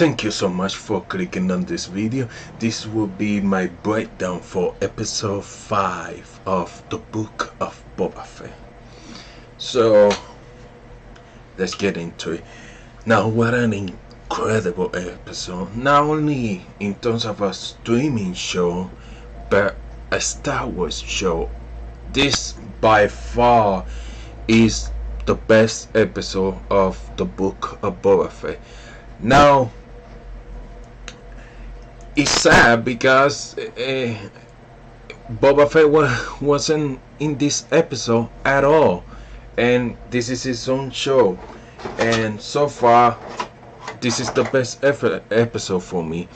Thank you so much for clicking on this video. This will be my breakdown for episode 5 of the Book of Boba Fett. So let's get into it. Now, what an incredible episode. Not only in terms of a streaming show, but a Star Wars show. This by far is the best episode of the Book of Boba Fett. Now, it's sad because Boba Fett wasn't in this episode at all, and this is his own show, and so far this is the best episode for me.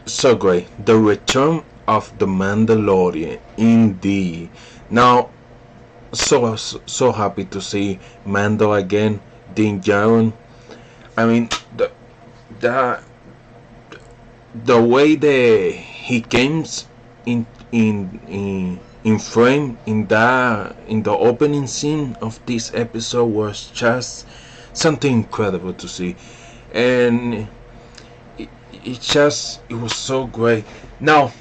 So great, the return of the Mandalorian, indeed. Now, so happy to see Mando again, Din Djarin. I mean, the way that he came in frame in the opening scene of this episode was just something incredible to see, and it was so great. Now,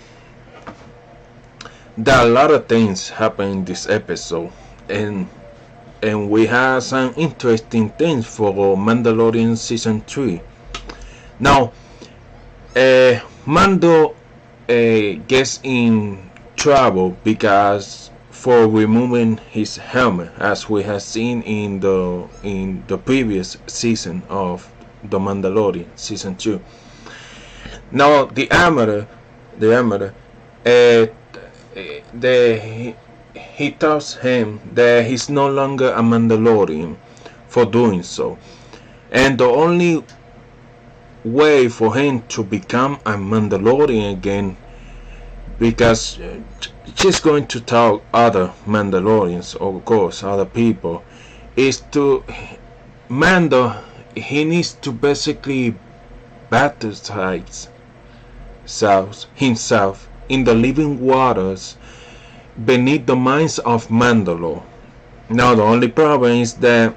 there are a lot of things happen in this episode, and we have some interesting things for Mandalorian season 3. Now, Mando gets in trouble because for removing his helmet, as we have seen in the previous season of the Mandalorian season 2. Now, the armor, he tells him that he's no longer a Mandalorian for doing so, and the only way for him to become a Mandalorian again, because she's going to tell other Mandalorians, of course, other people, is to Mando. He needs to basically baptize himself in the living waters beneath the mines of Mandalore. Now, the only problem is that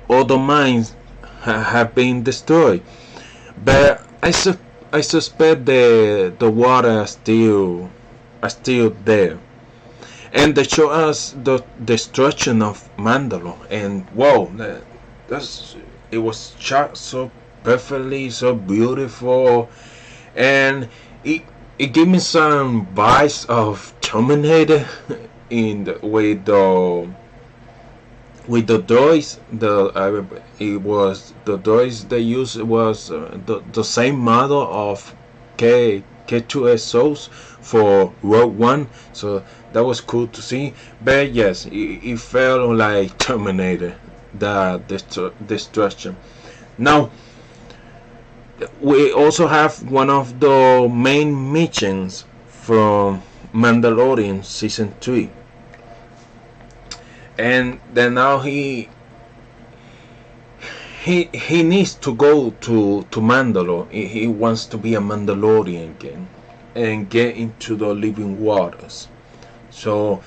all the mines have been destroyed, but I suspect the water are still there, and they show us the destruction of Mandalore, and wow, it was shot so perfectly, so beautiful, and it gave me some vibes of Terminator in the with the droids. The droids they used was the same model of K2SOs for Rogue One, so that was cool to see. But yes, it felt like Terminator, the destruction. Now, we also have one of the main missions from Mandalorian season 3, and then now he needs to go to Mandalore. He wants to be a Mandalorian again and get into the living waters. So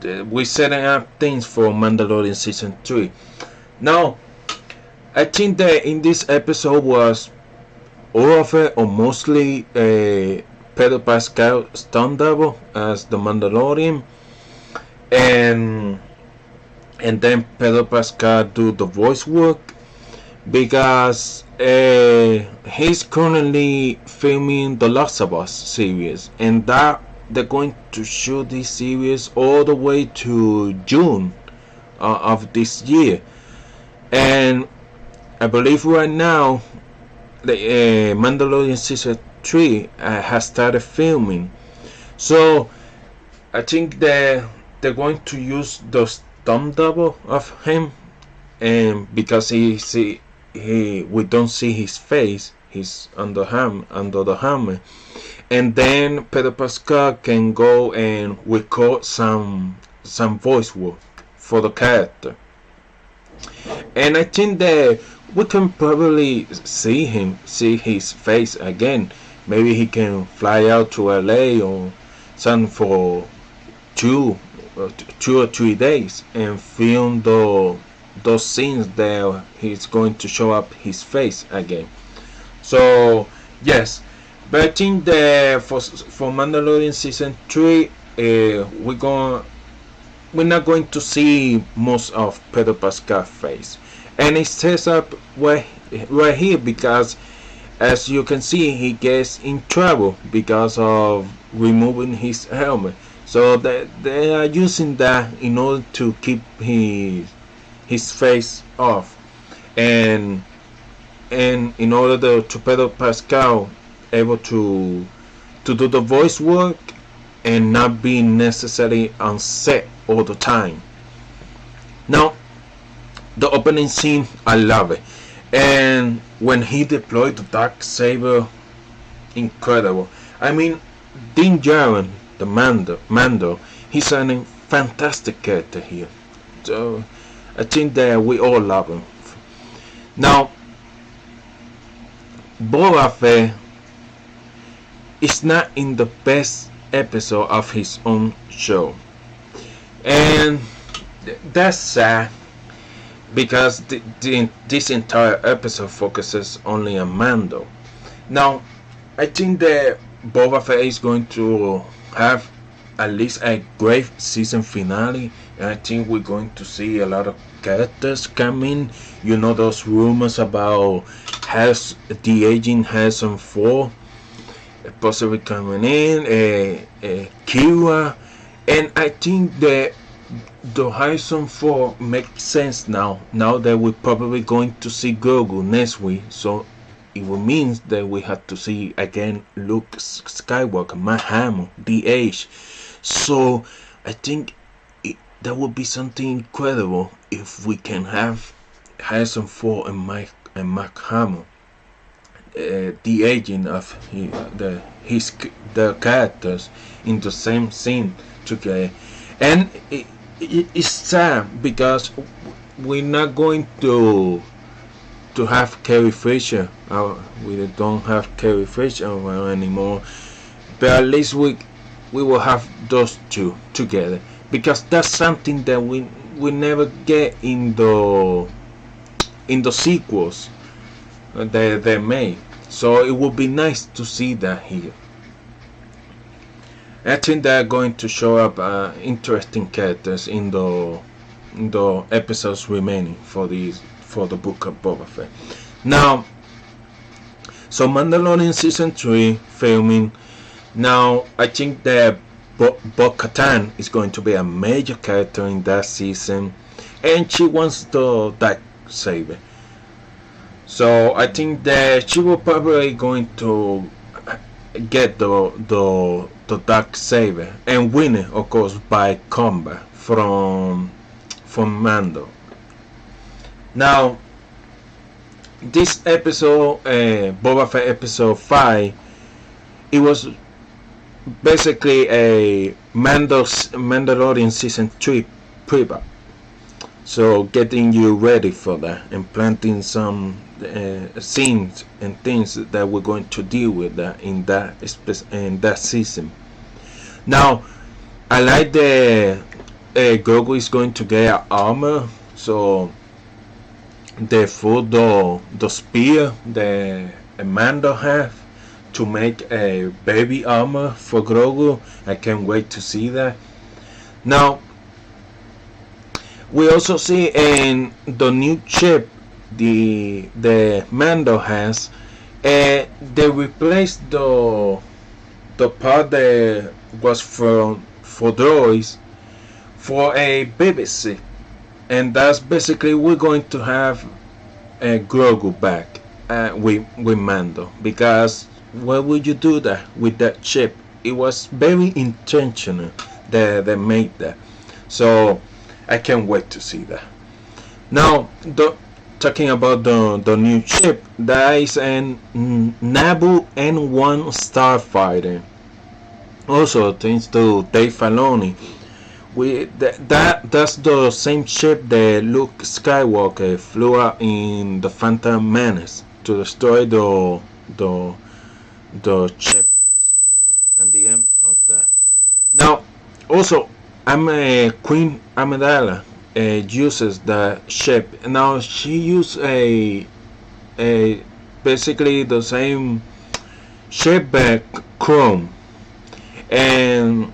we're setting up things for Mandalorian season 3. Now, I think that in this episode was all of it, or mostly, Pedro Pascal stunt double as the Mandalorian, and then Pedro Pascal do the voice work, because he's currently filming the Last of Us series, and that they're going to shoot this series all the way to June of this year, and I believe right now the Mandalorian season 3 has started filming. So I think that they're going to use the stunt double of him, and because we don't see his face, he's under the helmet, and then Pedro Pascal can go and record some voice work for the character, and I think that we can probably see his face again. Maybe he can fly out to LA or something for 2 or 3 days and film those scenes there he's going to show up his face again. So yes, but I think that for Mandalorian season 3, we're not going to see most of Pedro Pascal face, and it says up right here because, as you can see, he gets in trouble because of removing his helmet. So they are using that in order to keep his face off, and in order to Pedro Pascal able to do the voice work and not be necessarily on set all the time. Now, the opening scene, I love it, and when he deployed the dark saber, incredible. I mean, Din Djarin, the Mando, he's a fantastic character here. So I think that we all love him. Now, Boba Fett is not in the best episode of his own show, and that's sad because this entire episode focuses only on Mando. Now, I think that Boba Fett is going to have at least a great season finale, and I think we're going to see a lot of characters come in. You know, those rumors about the aging Harrison Ford possibly coming in, Kira, and I think that the Harrison Ford makes sense now that we're probably going to see Grogu next week. So it will mean that we have to see again Luke Skywalker, Mark Hamill, the age. So I think that would be something incredible if we can have Harrison Ford and Mark Hamill, the aging of the characters in the same scene together. And it's sad because we're not going to have Carrie Fisher. We don't have Carrie Fisher anymore, but at least we will have those two together, because that's something that we never get in the sequels that they made. So it would be nice to see that here. I think they're going to show up interesting characters in the episodes remaining for the Book of Boba Fett. Now, so Mandalorian season 3 filming. Now I think that Bo-Katan is going to be a major character in that season, and she wants the dark saber. So I think that she will probably going to get the dark saber and win it, of course, by combat from Mando. Now, this episode, Boba Fett episode 5, it was basically a Mandalorian season 3 preview. So getting you ready for that and planting some scenes and things that we're going to deal with that in that season. Now, I like the Grogu is going to get armor, so therefore the spear the Mando have to make a baby armor for Grogu. I can't wait to see that. Now, we also see in the new chip the Mando has, they replaced the part that was for droids for a BBC, and that's basically we're going to have a Grogu back with Mando, because why would you do that with that chip? It was very intentional that they made that. So I can't wait to see that. Now, talking about the new chip, there is an Naboo N1 starfighter. Also, thanks to Dave Filoni, that's the same ship that Luke Skywalker flew out in the Phantom Menace to destroy the chip and the end of that. Now, also, I'm a Queen Amidala. uses the ship. Now she used a basically the same ship back chrome, and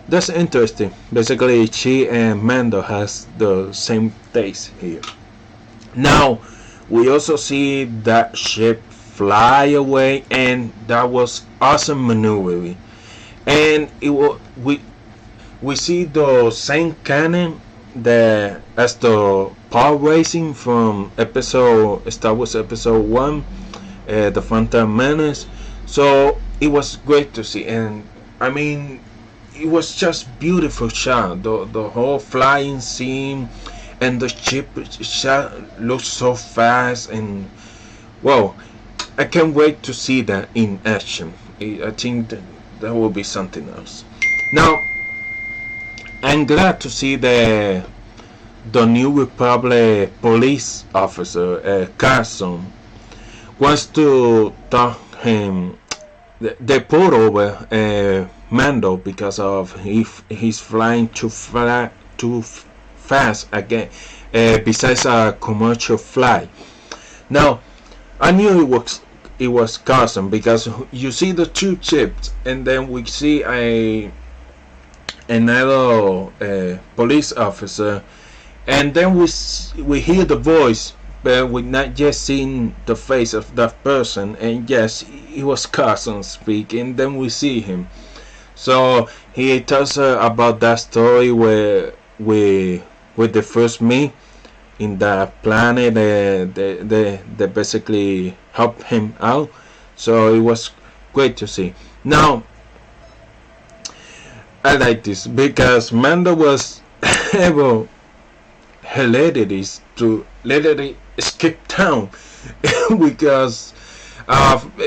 that's interesting. Basically, she and Mando has the same taste here. Now we also see that ship fly away, and that was awesome maneuvering. And it was we see the same cannon that as the pod racing from episode Star Wars episode 1, the Phantom Menace. So it was great to see, and I mean it was just beautiful shot. The whole flying scene and the ship shot looks so fast, and well, I can't wait to see that in action. I think that will be something else. Now I'm glad to see the New Republic police officer Carson wants to talk him. They put over Mando because of he's flying too fast again. Besides a commercial flight. Now I knew it was Carson because you see the two chips, and then we see another police officer, and then we hear the voice, but we're not just seeing the face of that person. And yes, it was Carson speaking. Then we see him, so he tells her about that story where we with the first me in the planet. They basically help him out, so it was great to see. Now I like this because Mando was able hilarious to literally skip town because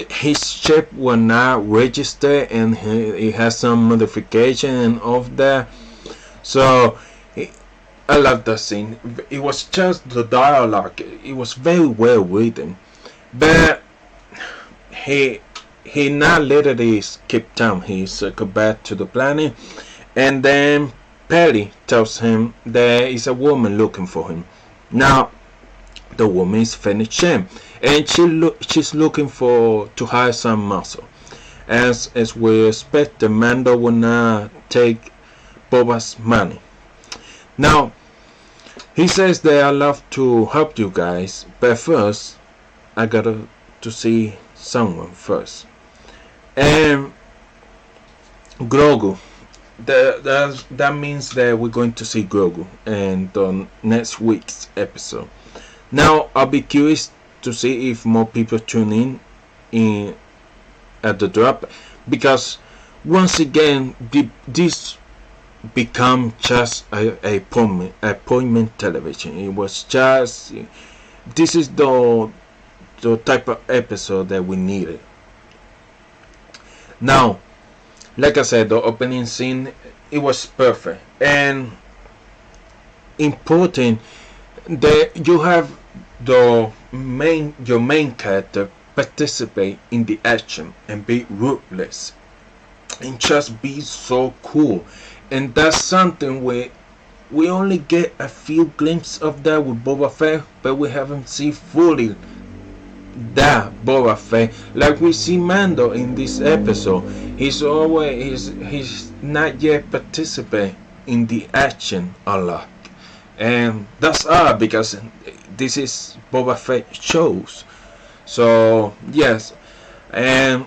his ship was not registered, and he has some modification of that. So I love that scene. It was just the dialogue. It was very well written, but he not literally skipped town. He circled back to the planet, and then Perry tells him there is a woman looking for him. Now the woman is Fennec Shen, and she's looking to hire some muscle. As we expect, the Mando will not take Boba's money. Now he says that I love to help you guys, but first I gotta to see someone first. And Grogu, that means that we're going to see Grogu in the next week's episode. Now I'll be curious to see if more people tune in at the drop, because once again this become just a appointment television. It was just, this is the type of episode that we needed. Now, like I said, the opening scene, it was perfect and important that you have your main character participate in the action and be ruthless and just be so cool. And that's something we only get a few glimpses of that with Boba Fett, but we haven't seen fully that Boba Fett. Like we see Mando in this episode, he's not yet participate in the action a lot, and that's odd because this is Boba Fett shows. So yes, and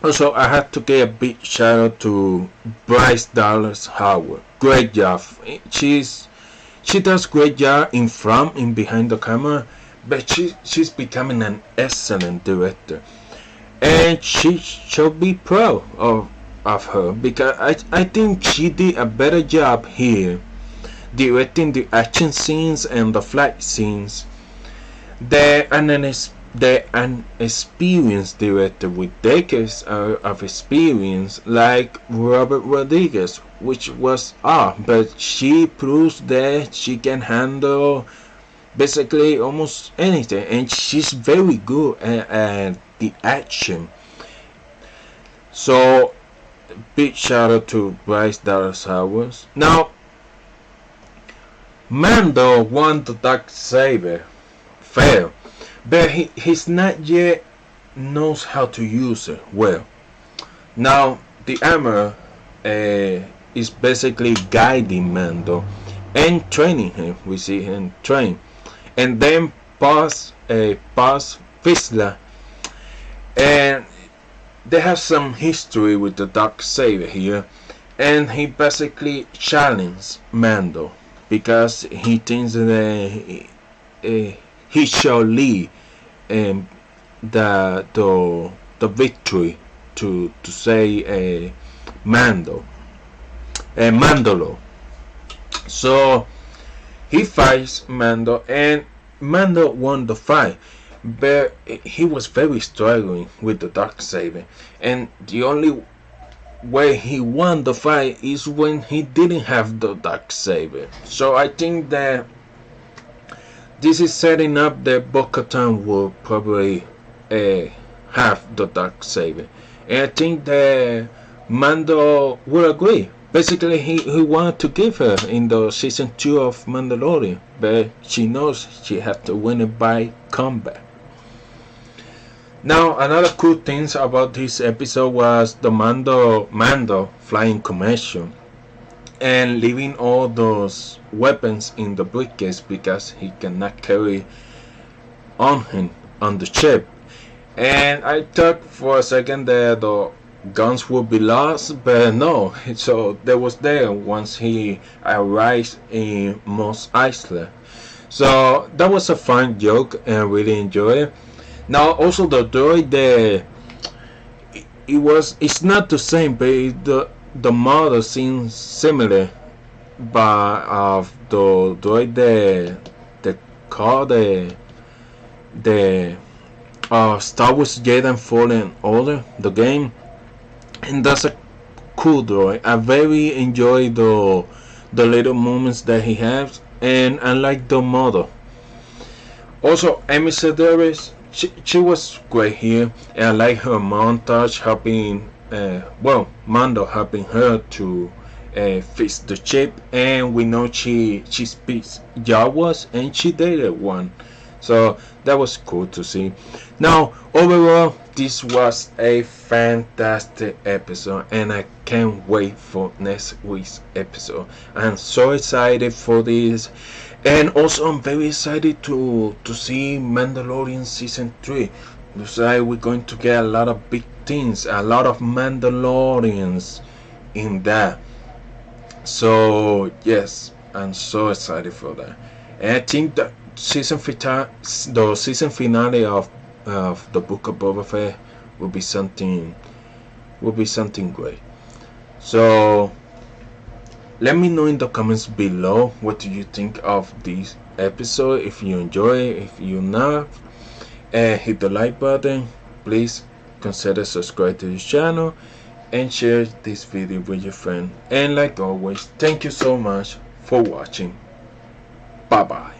also I had to give a big shout out to Bryce Dallas Howard. Great job. She does great job in front and behind the camera, but she's becoming an excellent director, and she should be proud of her, because I think she did a better job here directing the action scenes and the flight scenes than an experienced director with decades of experience like Robert Rodriguez, which was but she proves that she can handle basically almost anything, and she's very good at the action. So big shout out to Bryce Dallas Howard. Now Mando won the dark saber, fair, but he's not yet knows how to use it well. Now the armor is basically guiding Mando and training him. We see him train, and then pass Fisla, and they have some history with the dark saber here, and he basically challenged Mando because he thinks that he shall lead um, the victory to say Mandolo. So he fights Mando, and Mando won the fight, but he was very struggling with the dark saber, and the only way he won the fight is when he didn't have the dark saber. So I think that this is setting up that Bo-Katan will probably have the dark saber, and I think that Mando will agree. Basically, he wanted to give her in the season 2 of Mandalorian, but she knows she has to win it by combat. Now, another cool thing about this episode was the Mando flying commission and leaving all those weapons in the briefcase because he cannot carry on him on the ship. And I thought for a second that the guns would be lost, but no. So they was there once he arrived in Mos Eisley. So that was a fun joke and I really enjoyed it. Now also the droid there, it's not the same, but the model seems similar, but of the droid the called the Star Wars Jedi Fallen Order, the game, and that's a cool droid. I very enjoy the little moments that he has, and I like the model. Also, Amy Sedaris, she was great here, and I like her montage helping, Mando helping her to fix the chip, and we know she speaks Jawas, and she dated one, so that was cool to see. Now, overall, this was a fantastic episode, and I can't wait for next week's episode. I'm so excited for this, and also I'm very excited to see Mandalorian season 3. Looks like we're going to get a lot of big things, a lot of Mandalorians in that. So yes, I'm so excited for that, and I think that the season finale of the Book of Boba Fett will be something great. So let me know in the comments below what do you think of this episode. If you enjoy it, if you not, hit the like button. Please consider subscribe to this channel and share this video with your friend. And like always, thank you so much for watching. Bye bye.